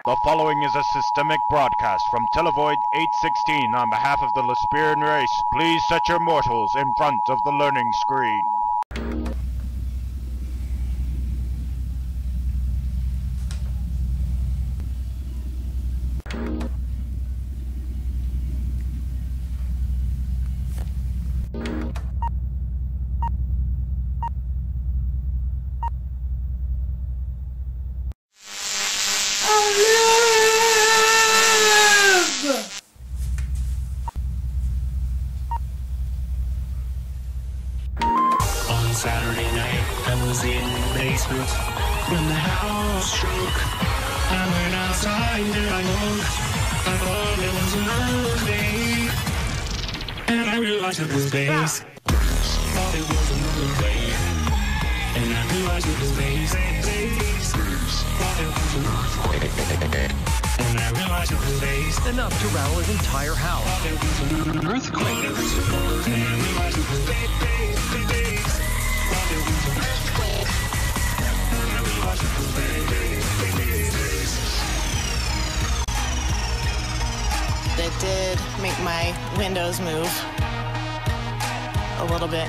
The following is a systemic broadcast from Televoid 816 on behalf of the Lesperian race. Please set your mortals in front of the learning screen. Saturday night, I was in the basement when the house shook. I went outside and I looked. I thought it was an earthquake, and I realized it was base. Thought it was another wave, and I realized it was base. Thought it was an earthquake, and I realized it was base. Enough to rattle his entire house. Thought it was an earthquake, and I realized it was base. It did make my windows move a little bit.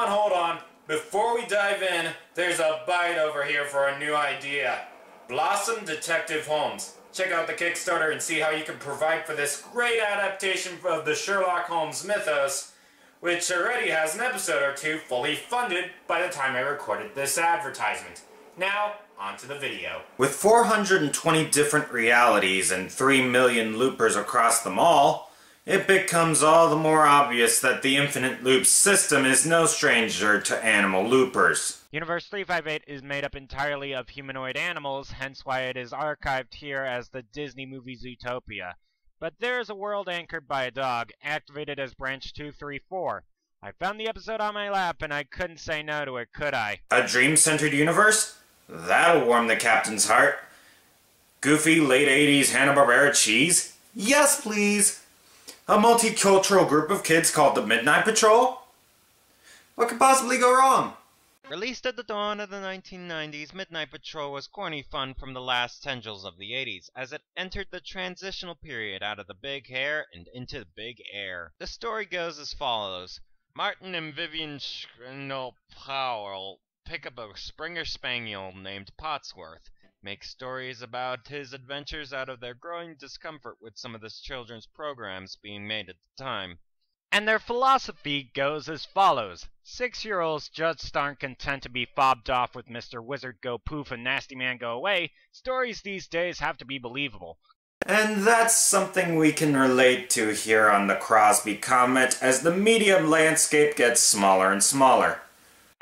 Hold on. Before we dive in, there's a bite over here for a new idea. Blossom Detective Holmes. Check out the Kickstarter and see how you can provide for this great adaptation of the Sherlock Holmes mythos, which already has an episode or two fully funded by the time I recorded this advertisement. Now, on to the video. With 420 different realities and 3 million loopers across them all, it becomes all the more obvious that the infinite loop system is no stranger to animal loopers. Universe 358 is made up entirely of humanoid animals, hence why it is archived here as the Disney movie Zootopia. But there is a world anchored by a dog, activated as Branch 234. I found the episode on my lap and I couldn't say no to it, could I? A dream-centered universe? That'll warm the captain's heart. Goofy late 80s Hanna-Barbera cheese? Yes, please! A multicultural group of kids called the Midnight Patrol? What could possibly go wrong? Released at the dawn of the 1990s, Midnight Patrol was corny fun from the last tendrils of the 80s, as it entered the transitional period out of the big hair and into the big air. The story goes as follows. Martin and Vivian Powell pick up a Springer Spaniel named Potsworth, make stories about his adventures out of their growing discomfort with some of the children's programs being made at the time. And their philosophy goes as follows. 6-year-olds just aren't content to be fobbed off with Mr. Wizard go poof and Nasty Man go away. Stories these days have to be believable. And that's something we can relate to here on the Crosby Comet as the medium landscape gets smaller and smaller.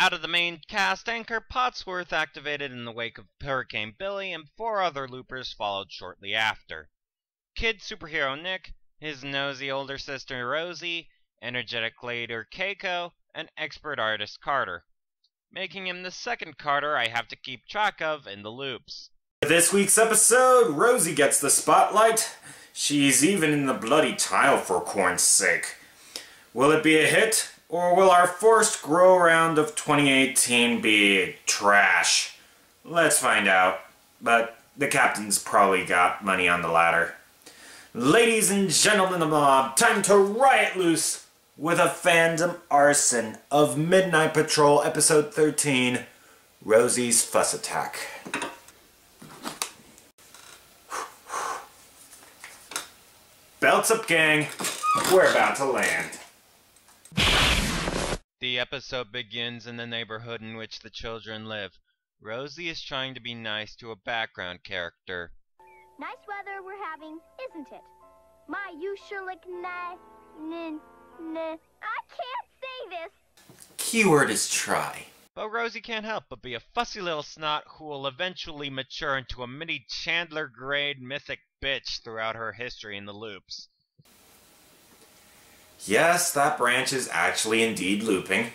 Out of the main cast anchor, Potsworth activated in the wake of Hurricane Billy, and 4 other loopers followed shortly after. Kid superhero Nick, his nosy older sister Rosie, energetic leader Keiko, and expert artist Carter, making him the second Carter I have to keep track of in the loops. For this week's episode, Rosie gets the spotlight. She's even in the bloody tile for corn's sake. Will it be a hit? Or will our forced grow round of 2018 be trash? Let's find out. But the captain's probably got money on the ladder. Ladies and gentlemen of the mob, time to riot loose with a Fandom Arson of Midnight Patrol Episode 13, Rosie's Fuss Attack. Belts up, gang. We're about to land. The episode begins in the neighborhood in which the children live. Rosie is trying to be nice to a background character. Nice weather we're having, isn't it? My, you sure look nice. I can't say this. Keyword is try. But Rosie can't help but be a fussy little snot who will eventually mature into a mini Chandler-grade mythic bitch throughout her history in the loops. Yes, that branch is actually indeed looping.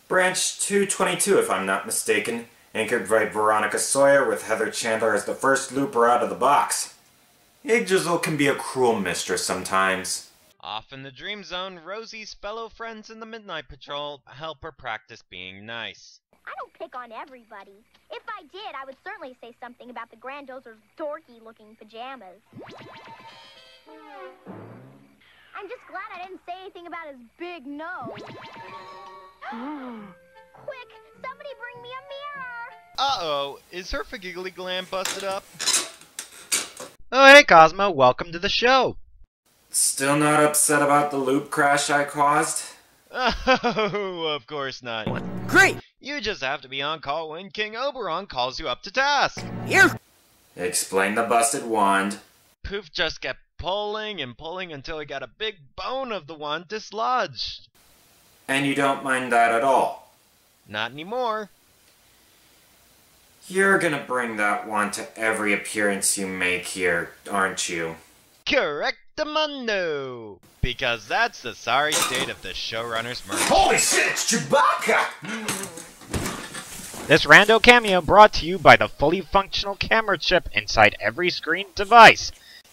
Branch 222, if I'm not mistaken, anchored by Veronica Sawyer with Heather Chandler as the first looper out of the box. Yggdrasil can be a cruel mistress sometimes. Off in the Dream Zone, Rosie's fellow friends in the Midnight Patrol help her practice being nice. I don't pick on everybody. If I did, I would certainly say something about the Grandozer's dorky-looking pajamas. I'm just glad I didn't say anything about his big nose. Quick, somebody bring me a mirror! Uh-oh, is her giggly gland busted up? Oh, hey Cosmo, welcome to the show. Still not upset about the loop crash I caused? Oh, of course not. Great! You just have to be on call when King Oberon calls you up to task. Here! Explain the busted wand. Poof just kept pulling and pulling until he got a big bone of the wand dislodged. And you don't mind that at all? Not anymore. You're gonna bring that wand to every appearance you make here, aren't you? Correctamundo! Because that's the sorry state of the showrunner's merch. Holy shit, it's Chewbacca! This rando cameo brought to you by the fully functional camera chip inside every screen device.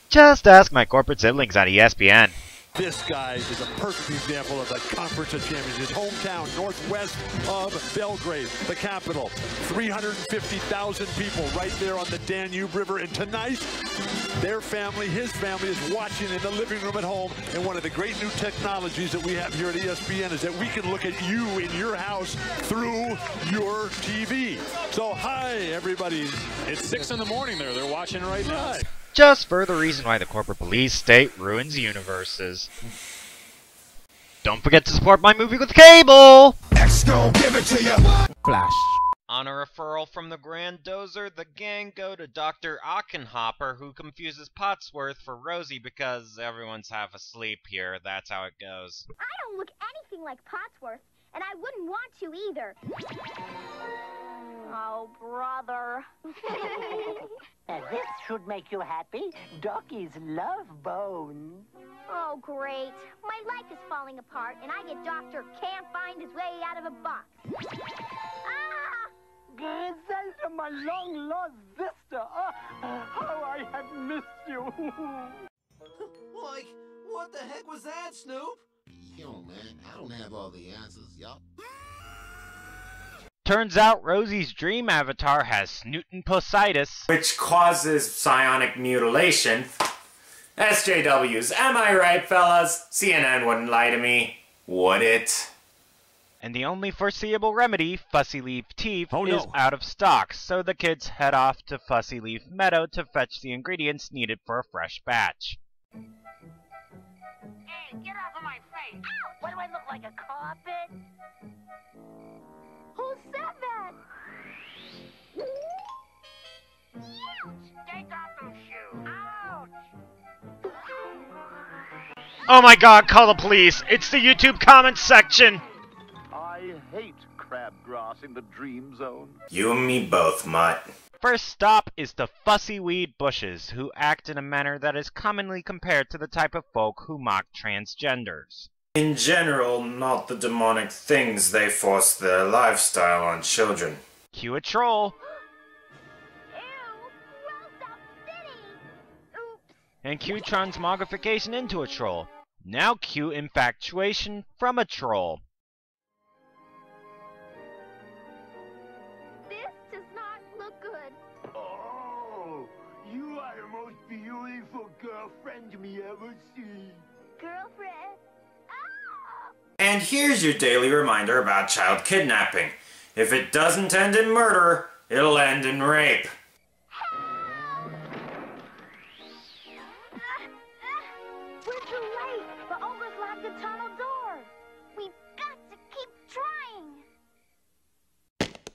Just ask my corporate siblings at ESPN. This guy is a perfect example of the Conference of Champions. His hometown, northwest of Belgrade, the capital. 350,000 people right there on the Danube River. And tonight, their family, his family, is watching in the living room at home. And one of the great new technologies that we have here at ESPN is that we can look at you in your house through your TV. So, hi, everybody. It's 6 in the morning there. They're watching right now. Right. Just further reason why the corporate police state ruins universes. Don't forget to support my movie with cable! X gon' give it to you. Flash. On a referral from the Grandozer, the gang go to Dr. Ockenhopper, who confuses Potsworth for Rosie because everyone's half asleep here. That's how it goes. I don't look anything like Potsworth, and I wouldn't want to either. Oh, brother. This should make you happy. Doggies love bones. Oh, great. My life is falling apart, and I get Doctor can't find his way out of a box. Ah! Griselda, my long-lost sister. Oh, how I have missed you. Like, what the heck was that, Snoop? Yo, man, I don't have all the answers, y'all. Turns out Rosie's dream avatar has snootin' positis. Which causes psionic mutilation. SJWs, am I right, fellas? CNN wouldn't lie to me, would it? And the only foreseeable remedy, Fussy Leaf Teeth, Oh, is no. out of stock, so the kids head off to Fussy Leaf Meadow to fetch the ingredients needed for a fresh batch. Hey, get off of my face. Ow! What do I look like, a carpet? Who said that? Take off those shoes. Ouch! Oh my god, call the police! It's the YouTube comments section! I hate crabgrass in the dream zone. You and me both, Mutt. First stop is the fussy weed bushes, who act in a manner that is commonly compared to the type of folk who mock transgenders. In general, not the demonic things they force their lifestyle on children. Cue a troll, Ew! Gross out city! Oops! and cue transmogrification into a troll. Now cue infatuation from a troll. This does not look good. Oh, you are the most beautiful girlfriend me ever see. Girlfriend? Ah! And here's your daily reminder about child kidnapping. If it doesn't end in murder, it'll end in rape. We're too late. The ogres locked the tunnel door. We've got to keep trying.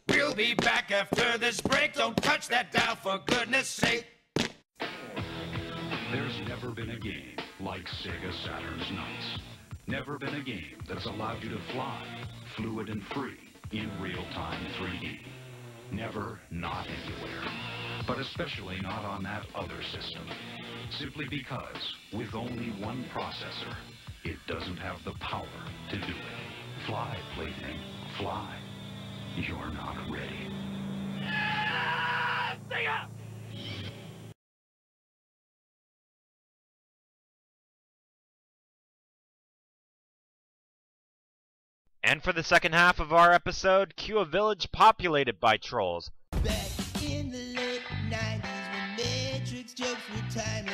We'll be back after this break. Don't touch that dial, for goodness sake. There's never been a game like Sega Saturn's Nights. Never been a game that's allowed you to fly, fluid and free, in real-time 3D. Never, not anywhere. But especially not on that other system. Simply because, with only one processor, it doesn't have the power to do it. Fly, plaything, fly. You're not ready. See ya! And for the second half of our episode, cue a village populated by trolls. Back in the late 90s when Matrix jokes were timely,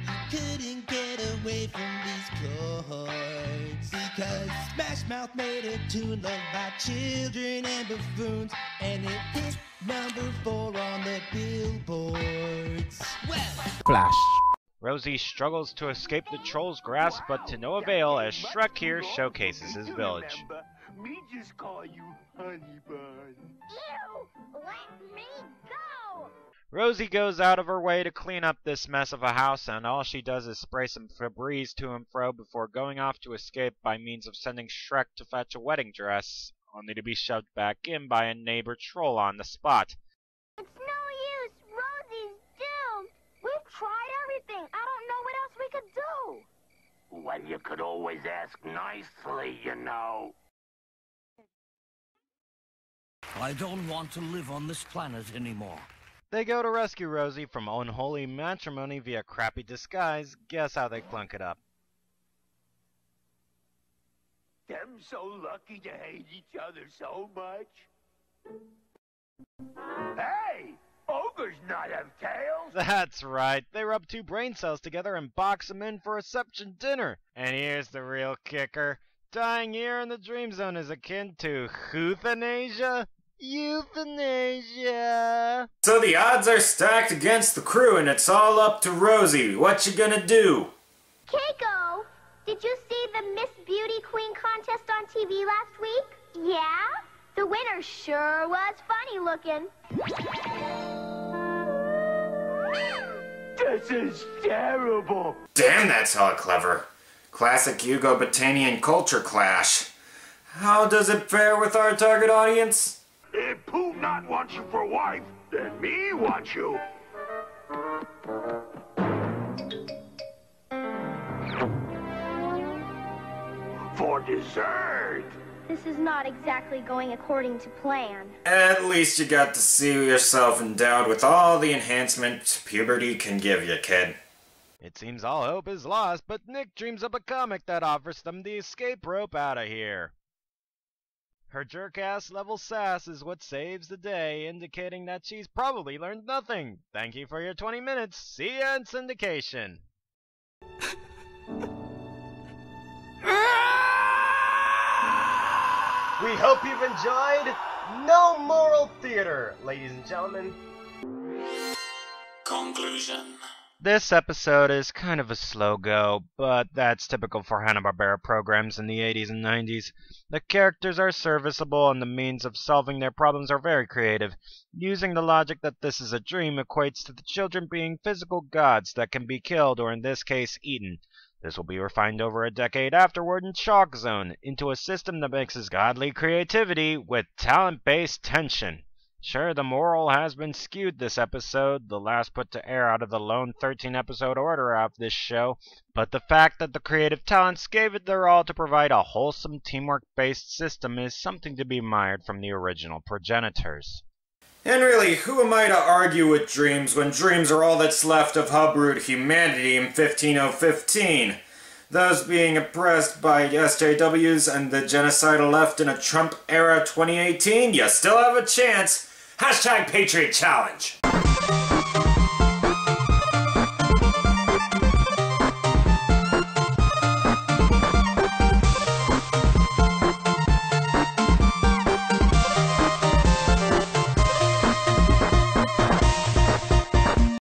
you couldn't get away from these cohorts. Because Smash Mouth made a tune loved by children and buffoons, and it hit number 4 on the billboards. Well, Flash. Rosie struggles to escape the troll's grasp, but to no avail as Shrek here showcases his village. Me just call you Honey Bun. Ew! Let me go! Rosie goes out of her way to clean up this mess of a house, and all she does is spray some Febreze to and fro before going off to escape by means of sending Shrek to fetch a wedding dress, only to be shoved back in by a neighbor troll on the spot. It's no use. Rosie's doomed. We've tried everything. I don't know what else we could do. Well, you could always ask nicely, you know. I don't want to live on this planet anymore. They go to rescue Rosie from unholy matrimony via crappy disguise. Guess how they clunk it up. Them so lucky to hate each other so much. Hey! Ogres not have tails! That's right. They rub 2 brain cells together and box them in for reception dinner. And here's the real kicker. Dying here in the dream zone is akin to euthanasia? Euthanasia! So the odds are stacked against the crew and it's all up to Rosie. What you gonna do? Keiko, did you see the Miss Beauty Queen contest on TV last week? Yeah? The winner sure was funny looking. This is terrible! Damn, that's all clever. Classic Yugo-Botanian culture clash. How does it fare with our target audience? If Pooh not wants you for wife, then me wants you. For dessert. This is not exactly going according to plan. At least you got to see yourself endowed with all the enhancement puberty can give you, kid. It seems all hope is lost, but Nick dreams up a comic that offers them the escape rope out of here. Her jerk-ass level sass is what saves the day, indicating that she's probably learned nothing. Thank you for your 20 minutes. See ya in syndication. We hope you've enjoyed No Moral Theater, ladies and gentlemen. Conclusion. This episode is kind of a slow go, but that's typical for Hanna-Barbera programs in the 80s and 90s. The characters are serviceable and the means of solving their problems are very creative. Using the logic that this is a dream equates to the children being physical gods that can be killed, or in this case, eaten. This will be refined over a decade afterward in Chalk Zone into a system that mixes godly creativity with talent-based tension. Sure, the moral has been skewed this episode, the last put to air out of the lone 13-episode order of this show, but the fact that the creative talents gave it their all to provide a wholesome teamwork-based system is something to be admired from the original progenitors. And really, who am I to argue with dreams when dreams are all that's left of hub-root humanity in 15015? Those being oppressed by SJWs and the genocidal left in a Trump-era 2018, you still have a chance. #Patriot Challenge.